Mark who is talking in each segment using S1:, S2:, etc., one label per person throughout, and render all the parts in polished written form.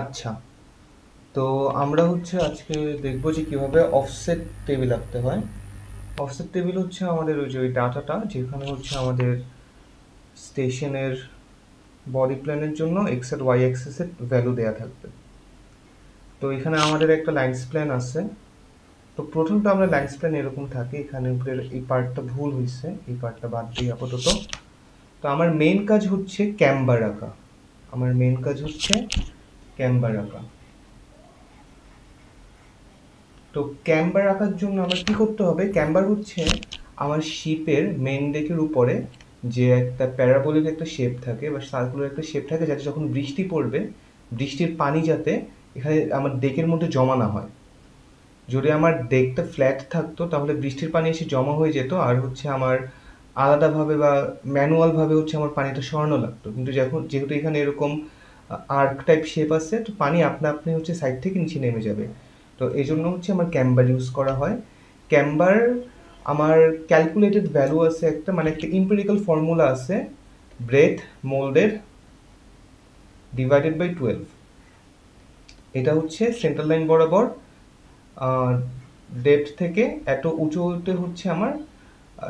S1: আচ্ছা, তো আমরা হচ্ছে আজকে দেখব যে কিভাবে অফসেট টেবিল আঁকতে হয়। অফসেট টেবিল হচ্ছে আমাদের ওই যে ওই ডাটাটা যেখানে হচ্ছে আমাদের স্টেশনের বডি প্ল্যানের জন্য এক্স আর ওয়াই অ্যাক্সিসের ভ্যালু দেয়া থাকবে। তো এখানে আমাদের একটা লাইন্স প্ল্যান আছে। তো প্রথমটা আমরা লাইন্স প্ল্যান এরকম থাকে, এখানে উপরের এই পার্টটা ভুল হয়েছে, এই পার্টটা বাদ দিই আপাতত। তো আমার মেইন কাজ হচ্ছে ক্যাম্বার আঁকা। আমার মেইন কাজ হচ্ছে ক্যাম্বার আঁকা। তো ক্যাম্বার আঁকার জন্য আমার কি করতে হবে? ক্যাম্বার হচ্ছে আমার শিপের মেন ডেকের উপরে যে একটা প্যারাবোলিক একটা শেপ থাকে বা সার্কুলার একটা শেপ থাকে, যাতে যখন বৃষ্টি পড়বে বৃষ্টির পানি যাতে এখানে আমার ডেকের মধ্যে জমা না হয়। যদি আমার ডেকটা ফ্ল্যাট থাকতো তাহলে বৃষ্টির পানি এসে জমা হয়ে যেত, আর হচ্ছে আমার আলাদাভাবে বা ম্যানুয়ালভাবে হচ্ছে আমার পানিটা সরানো লাগতো। কিন্তু যেহেতু এখানে এরকম আর্ক টাইপ শেপ আছে, তো পানি আপনা আপনি হচ্ছে সাইড থেকে নিচে নেমে যাবে। তো এই জন্য হচ্ছে আমার ক্যাম্বার ইউজ করা হয়। ক্যাম্বার আমার ক্যালকুলেটেড ভ্যালু আছে একটা, মানে একটা ইম্পেরিক্যাল ফর্মুলা আছে, ব্রেথ মোল্ডের ডিভাইডেড বাই 12। এটা হচ্ছে সেন্টার লাইন বরাবর ডেপথ থেকে এত উঁচুতে হচ্ছে আমার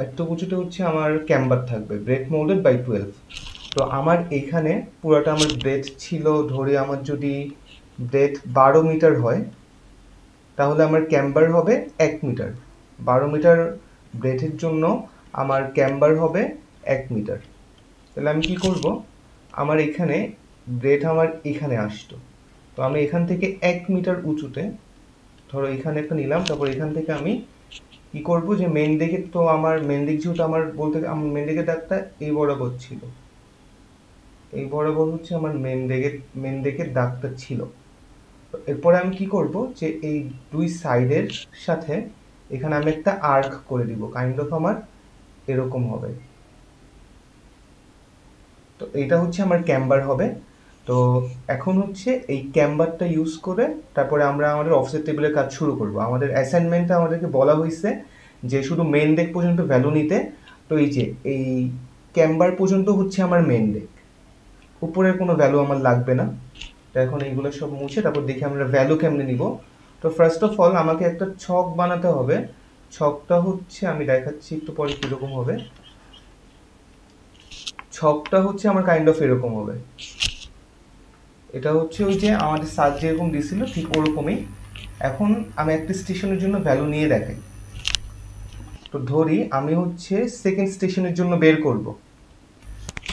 S1: একটু উঁচুতে হচ্ছে আমার ক্যাম্বার থাকবে, ব্রেথ মোল্ডেড বাই 12। তো আমার এখানে পুরোটা আমার ব্রেথ ছিল, ধরে আমার যদি ব্রেথ 12 মিটার হয় তাহলে আমার ক্যাম্বার হবে 1 মিটার। 12 মিটার ব্রেথের জন্য আমার ক্যাম্বার হবে 1 মিটার। তাহলে আমি কি করব? আমার এখানে ব্রেথ আমার এখানে আসতো, তো আমি এখান থেকে 1 মিটার উঁচুতে, ধরো এখানে একটা নিলাম, তারপর এখান থেকে আমি কি করব যে মেন দিকে, তো আমার মেন দিক যেহেতু আমার বলতে আমার মেন দিকের দাগটা এই বরাবর ছিল, এই বরাবর হচ্ছে আমার মেন দিকের দাগটা ছিল। তো এরপরে আমি কি করব যে এই দুই সাইডের সাথে এখানে আমি একটা আর্ক করে দিব, কাইন্ড অফ আমার এরকম হবে। তো এটা হচ্ছে আমার ক্যাম্বার হবে। তো এখন হচ্ছে এই ক্যাম্বারটা ইউজ করে তারপরে আমরা আমাদের অফসেট টেবিলের কাজ শুরু করব। আমাদের অ্যাসাইনমেন্টে আমাদেরকে বলা হয়েছে যে শুধু মেন ডেক পর্যন্ত ভ্যালু নিতে। তো এই যে এই ক্যাম্বার পর্যন্ত হচ্ছে আমার মেন ডেক, উপরের কোনো ভ্যালু আমার লাগবে না। তো এখন এইগুলো সব মুছে তারপর দেখি আমরা ভ্যালু কেমনে নিব। তো ফার্স্ট অফ অল আমাকে একটা ছক বানাতে হবে। ছকটা হচ্ছে আমি দেখাচ্ছি একটু পরে কীরকম হবে। ছকটা হচ্ছে আমার কাইন্ড অফ এরকম হবে। এটা হচ্ছে ওই যে আমাদের স্যার যেরকম দিছিল ঠিক ওরকমই। এখন আমি একটা স্টেশনের জন্য ভ্যালু নিয়ে দেখাই। তো ধরি আমি হচ্ছে সেকেন্ড স্টেশনের জন্য বের করব।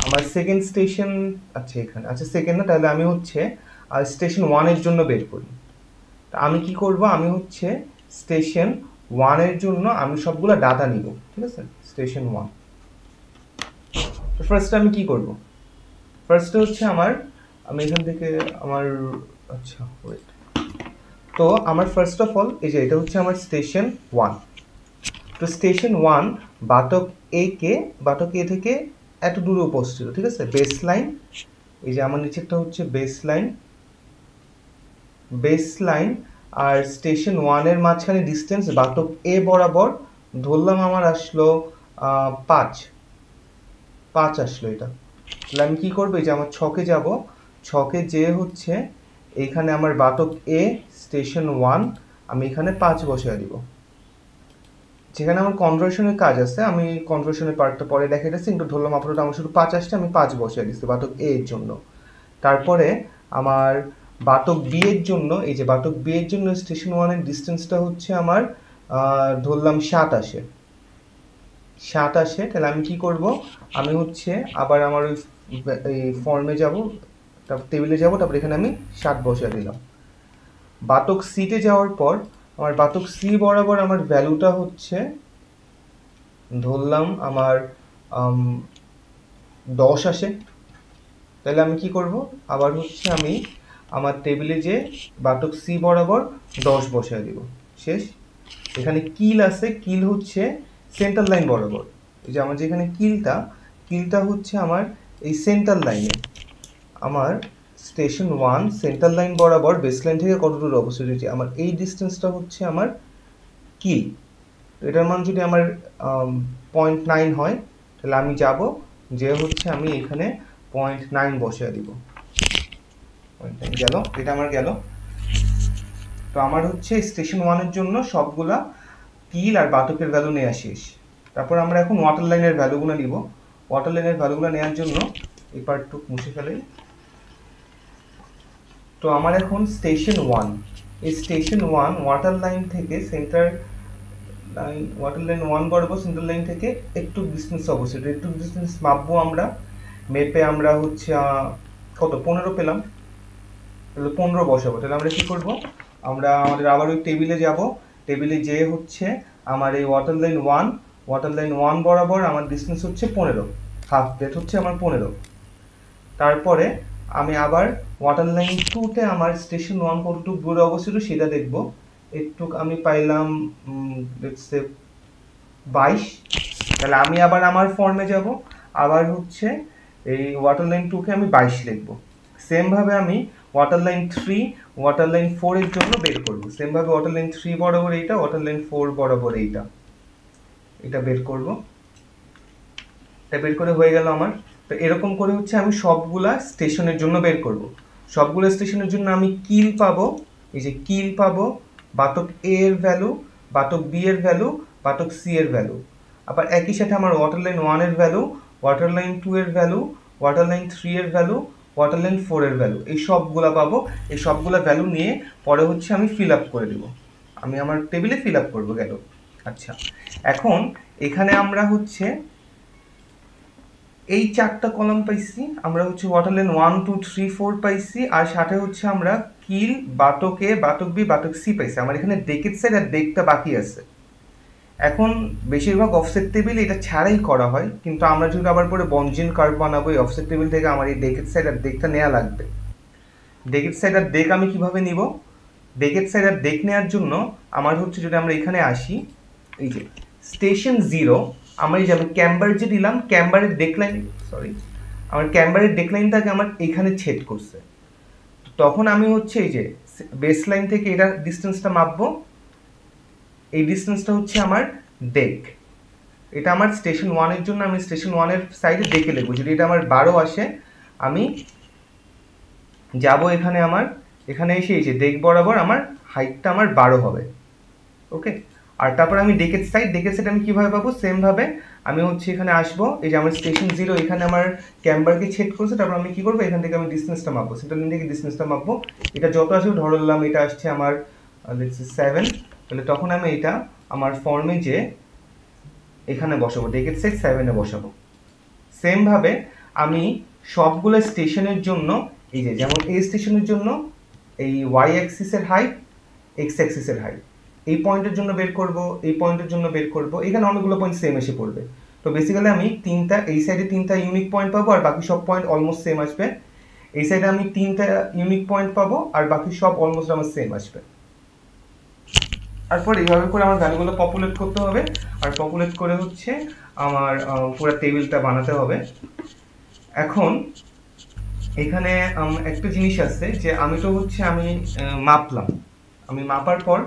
S1: আমার সেকেন্ড স্টেশন, আচ্ছা এখানে, আচ্ছা সেকেন্ড না, তাহলে আমি হচ্ছে স্টেশন ওয়ানের জন্য বের করি। তা আমি কি করব? আমি হচ্ছে স্টেশন ওয়ানের জন্য আমি সবগুলো ডাটা নিব, ঠিক আছে? Station one. তো ফার্স্টে আমি কি করব? ফার্স্টে হচ্ছে আমি এখান থেকে আমার, আচ্ছা ওয়েট, তো আমার ফার্স্ট অফ অল এই যে এটা হচ্ছে আমার স্টেশন ওয়ান। তো স্টেশন ওয়ান বাটক এ থেকে এত দূরে উপস্থিত, ঠিক আছে? বেস লাইন, এই যে আমার নিচেরটা হচ্ছে বেস লাইন আর স্টেশন ওয়ানের মাঝখানে ডিস্টেন্স বাটক এ বরাবর ধরলাম আমার আসলো 5 আসলো এটা। তাহলে আমি কি করবো? এই যে আমার ছকে যাব, ছকে যেয়ে হচ্ছে এইখানে আমার বাটক এ স্টেশন ওয়ান, আমি এখানে 5 বসিয়ে দিব। যেখানে আমার কনভার্সনের কাজ আছে, আমি কনভার্সনের পার্টটা পরে দেখা যাচ্ছে, কিন্তু ধরলাম আপাতত আমার শুধু 5 আসছে, আমি 5 বসিয়ে দিচ্ছি বাটক এ এর জন্য। তারপরে আমার বাটক বি এর জন্য, এই যে বাটক বি এর জন্য স্টেশন ওয়ানের ডিস্টেন্সটা হচ্ছে আমার ধরলাম 7 আসে। তাহলে আমি কি করব? আমি হচ্ছে আবার আমার ওই এই ফর্মে যাব, তারপর টেবিলে যাব, তারপর এখানে আমি 7 বসিয়ে দিলাম। বাটক সিতে যাওয়ার পর আমার বাটক সি বরাবর আমার ভ্যালুটা হচ্ছে ধরলাম আমার 10 আসে। তাহলে আমি কি করব? আবার হচ্ছে আমি আমার টেবিলে যে বাটক সি বরাবর 10 বসিয়ে দিব। শেষ। এখানে কিল আছে, কিল হচ্ছে সেন্টার লাইন বরাবর। এই যে আমার যেখানে কিলটা হচ্ছে আমার এই সেন্টার লাইনে, আমার স্টেশন ওয়ান সেন্টার লাইন বরাবর বেস লাইন থেকে কত দূর অবস্থিত হচ্ছে, আমার এই ডিস্টেন্সটা হচ্ছে আমার কিল। এটার মান যদি আমার 0.9 হয় তাহলে আমি যাব যে হচ্ছে আমি এখানে 0.9 বসিয়ে দিব। গেল, এটা আমার গেল। তো আমার হচ্ছে স্টেশন 1 এর জন্য সবগুলা কিল আর বাতকের ভ্যালু নেওয়া শেষ। তারপর আমরা এখন ওয়াটার লাইনের ভ্যালুগুলো নিব। ওয়াটার লাইনের ভ্যালুগুলো নেওয়ার জন্য এই পার্টটুকু মুছে ফেলে। তো আমার এখন স্টেশন 1, এই স্টেশন 1 ওয়াটার লাইন থেকে সেন্টার লাইন, ওয়াটার লাইন 1 বরাবর সেন্টার লাইন থেকে একটু ডিস্টেন্স অবস্থিত। একটু ডিস্টেন্স মাপবো আমরা। মেপে আমরা হচ্ছে কত 15 পেলাম, তাহলে 15 বসাবো। তাহলে আমরা কি করব, আমরা আমাদের আবার ওই টেবিলে যাব। টেবিলে যেয়ে হচ্ছে আমার এই ওয়াটার লাইন 1 বরাবর আমার ডিস্টেন্স হচ্ছে 15, হাফ ব্রেথ হচ্ছে আমার 15। তারপরে আমি আবার ওয়াটার লাইন 2তে আমার স্টেশন 1 কতটুকু দূরে অবস্থিত সেটা দেখব। একটু আমি পাইলাম লেটস সে 22। তাহলে আমি আবার আমার ফর্মে যাব, আবার হচ্ছে এই ওয়াটার লাইন 2কে আমি 22 লিখব। সেম ভাবে আমি ওয়াটার লাইন 3, ওয়াটার লাইন 4 এর জন্য বের করব। সেম ভাবে ওয়াটার লাইন 3 বরাবর এইটা, ওয়াটার লাইন 4 বরাবর এইটা, এটা বের করব। এটা বের করে হয়ে গেল আমার। তো এরকম করে হচ্ছে আমি সবগুলা স্টেশনের জন্য বের করব। সবগুলো স্টেশনের জন্য আমি কিল পাবো, এই যে কিল পাবো, বাতক এ এর ভ্যালু, বাতক বি এর ভ্যালু, বাতক সি এর ভ্যালু। আবার একই সাথে আমার ওয়াটার লাইন 1 এর ভ্যালু, ওয়াটার লাইন 2 এর ভ্যালু, ওয়াটার লাইন 3 এর ভ্যালু, ওয়াটার লাইন 4 এর ভ্যালু, এই সবগুলা পাবো। এই সবগুলা ভ্যালু নিয়ে পরে হচ্ছে আমি ফিল আপ করে দেব, আমি আমার টেবিলে ফিল আপ করবো। গেল। আচ্ছা, এখন এখানে আমরা হচ্ছে এই 4টা কলাম পাইছি, আমরা হচ্ছে ওয়াটার লাইন 1 2 3 4 পাইছি, আর সাথে হচ্ছে আমরা কিল, বাতক এ, বাতক বি, বাতক সি পাইছি। আমার এখানে ডেকের সাইড আর ডেকটা বাকি আছে। এখন বেশিরভাগ অফসেট টেবিল এটা ছাড়াই করা হয়, কিন্তু আমরা যদি আবার পরে বনজিন কার্ভ বানাবো এই অফসেট টেবিল থেকে আমার এই ডেকের সাইড আর ডেকটা নেওয়া লাগবে। ডেকের সাইড আর ডেক আমি কিভাবে নিব? ডেকের সাইড আর ডেক নেওয়ার জন্য আমার হচ্ছে, যদি আমরা এখানে আসি, এই যে স্টেশন 0, আমার এই যে আমি ক্যাম্বার যে দিলাম, ক্যাম্বারের ডেকলাইন, সরি, আমার ক্যাম্বারের ডেকলাইনটাকে আমার এখানে ছেদ করছে। তখন আমি হচ্ছে এই যে বেস লাইন থেকে এটা ডিস্টেন্সটা মাপবো। এই ডিস্টেন্সটা হচ্ছে আমার ডেক। এটা আমার স্টেশন 1 এর জন্য আমি স্টেশন 1 এর সাইডে ডেকে লিখবো। যদি এটা আমার 12 আসে, আমি যাব এখানে, আমার এখানে এসে এই যে ডেক বরাবর আমার হাইটটা আমার 12 হবে। ওকে, আর তারপর আমি ডেকের সাইড আমি কিভাবে পাবো? সেম ভাবে আমি হচ্ছে এখানে আসবো, এই যে আমার স্টেশন 0 এখানে আমার ক্যাম্বারকে ছেদ করছে। তারপর আমি কি করবো, এখান থেকে আমি ডিস্টেন্সটা মাপবো, সেন্টার লাইন থেকে ডিস্টেন্সটা মাপবো। এটা যত আসবে ধরলাম এটা আসছে আমার 7, তাহলে তখন আমি এটা আমার ফর্মে যে এখানে বসাবো, ডেকের সাইড 7-এ বসাবো। সেম ভাবে আমি সবগুলো স্টেশনের জন্য, এই যে যেমন এই স্টেশনের জন্য এই ওয়াই অ্যাক্সিসের হাইট, এক্স অ্যাক্সিসের হাইট, এই পয়েন্টের জন্য বের করব, এই পয়েন্টের জন্য বের করব। এখানে অনেকগুলো পয়েন্ট সেম এসে পড়বে। তো বেসিক্যালি আমি তিনটা, এই সাইডে 3টা ইউনিক পয়েন্ট পাবো, আর বাকি সব পয়েন্ট অলমোস্ট সেম আসবে। এই সাইডে আমি 3টা ইউনিক পয়েন্ট পাবো, আর বাকি সব অলমোস্ট আমার সেম আসবে। তারপর এইভাবে করে আমার ভ্যালুগুলো পপুলেট করতে হবে, আর পপুলেট করে হচ্ছে আমার পুরো টেবিলটা বানাতে হবে। এখন এখানে একটা জিনিস আছে যে আমি তো হচ্ছে আমি মাপলাম, আমি মাপার পর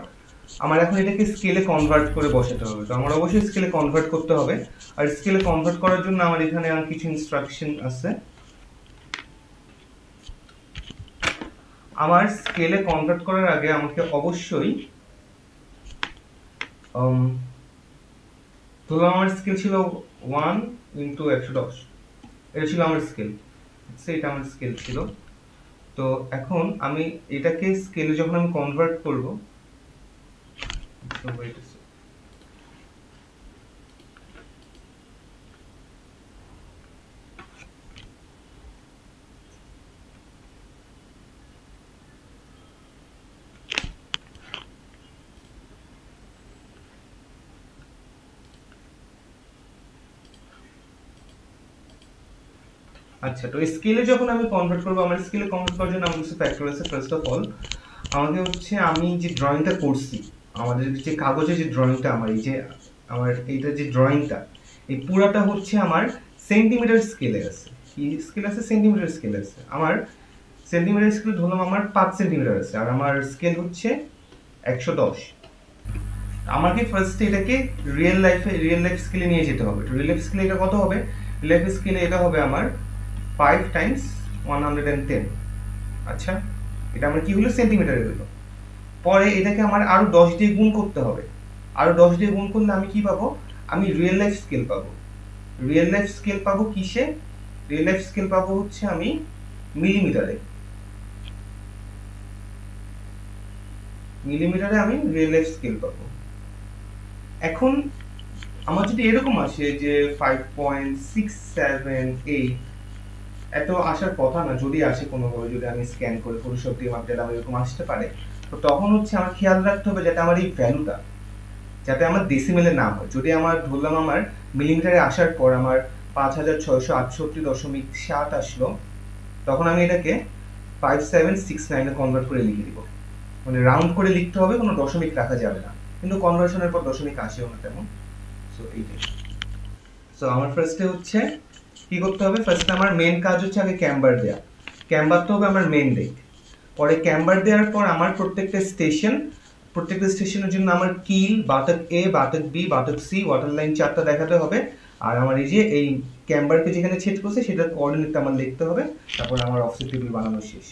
S1: আমার এখন এটাকে স্কেলে কনভার্ট করে বসাতে হবে। তো আমার অবশ্যই স্কেলে কনভার্ট করতে হবে, আর স্কেলে কনভার্ট করার জন্য আমার এখানে কিছু ইনস্ট্রাকশন আছে। আমার স্কেলে কনভার্ট করার আগে আমাকে অবশ্যই ধরলাম আমার স্কেল ছিল 1/110, এটা ছিল আমার স্কেল, এটা আমার স্কেল ছিল। তো এখন আমি এটাকে স্কেলে যখন আমি কনভার্ট করব, আচ্ছা, তো স্কেলে যখন আমি কনভার্ট করব, আমার স্কেলে কনভার্ট করার জন্য আমার কিছু ফ্যাক্টর আছে। ফার্স্ট অফ অল আমাকে হচ্ছে, আমি যে ড্রয়িংটা করছি, আমাদের যে কাগজে যে ড্রয়িংটা, আমার এই যে আমার এইটা যে ড্রয়িংটা, এই পুরাটা হচ্ছে আমার সেন্টিমিটার স্কেলে আছে। কি স্কেল আছে? সেন্টিমিটার স্কেল আছে। আমার সেন্টিমিটার স্কেল ধরলাম আমার 5 সেন্টিমিটার আছে, আর আমার স্কেল হচ্ছে 110। আমাকে ফার্স্ট এটাকে রিয়েল লাইফ স্কেলে নিয়ে যেতে হবে। রিয়েল লাইফ স্কেলে এটা কত হবে? রিয়েল লাইফ স্কেলে এটা হবে আমার 5 × 110। আচ্ছা, এটা আমার কি হলো, সেন্টিমিটারে হলো। পরে এটাকে আমার আরো 10 দিয়ে গুণ করতে হবে। আরো 10 দিয়ে গুণ করলে আমি কি পাবো, আমি রিয়েল লাইফ স্কেল পাবো। রিয়েল লাইফ স্কেল পাবো কিসে, রিয়েল লাইফ স্কেল পাবো হচ্ছে আমি মিলিমিটারে। মিলিমিটারে আমি রিয়েল লাইফ স্কেল পাবো। এখন আমার যদি এরকম আসে যে 5.678, এত আসার কথা না, যদি আসে কোনোভাবে, যদি আমি স্ক্যান করে ফটোশপ দিয়ে মাপ দিলে আমার এরকম আসতে পারে, তো তখন হচ্ছে আমার খেয়াল রাখতে হবে যাতে আমার এই ভ্যালুটা যাতে আমার ডেসিমেলে না হয়। যদি আমার ধরলাম আমার মিলিমিটারে আসার পর আমার 5668.7 আসলো, তখন আমি এটাকে 5769 কনভার্ট করে লিখে দিব। মানে রাউন্ড করে লিখতে হবে, কোনো দশমিক রাখা যাবে না, কিন্তু কনভার্সনের পর দশমিক আসেও না তেমন। সো এইটাই। সো আমার ফার্স্টে হচ্ছে কি করতে হবে, ফার্স্টে আমার মেন কাজ হচ্ছে আগে ক্যাম্বার দেয়া। ক্যাম্বার তো হবে আমার মেন ডেক। পরে ক্যাম্বার দেওয়ার পর আমার প্রত্যেকটা স্টেশনের জন্য আমার কিল, বাতক এ, বাতক বি, বাতক সি, ওয়াটার লাইন 4টা দেখাতে হবে। আর আমার এই যে এই ক্যাম্বারকে যেখানে ছেদ করছে সেটার কোঅর্ডিনেটটা আমার লিখতে হবে। তারপর আমার অফসেট টেবিল বানানো শেষ।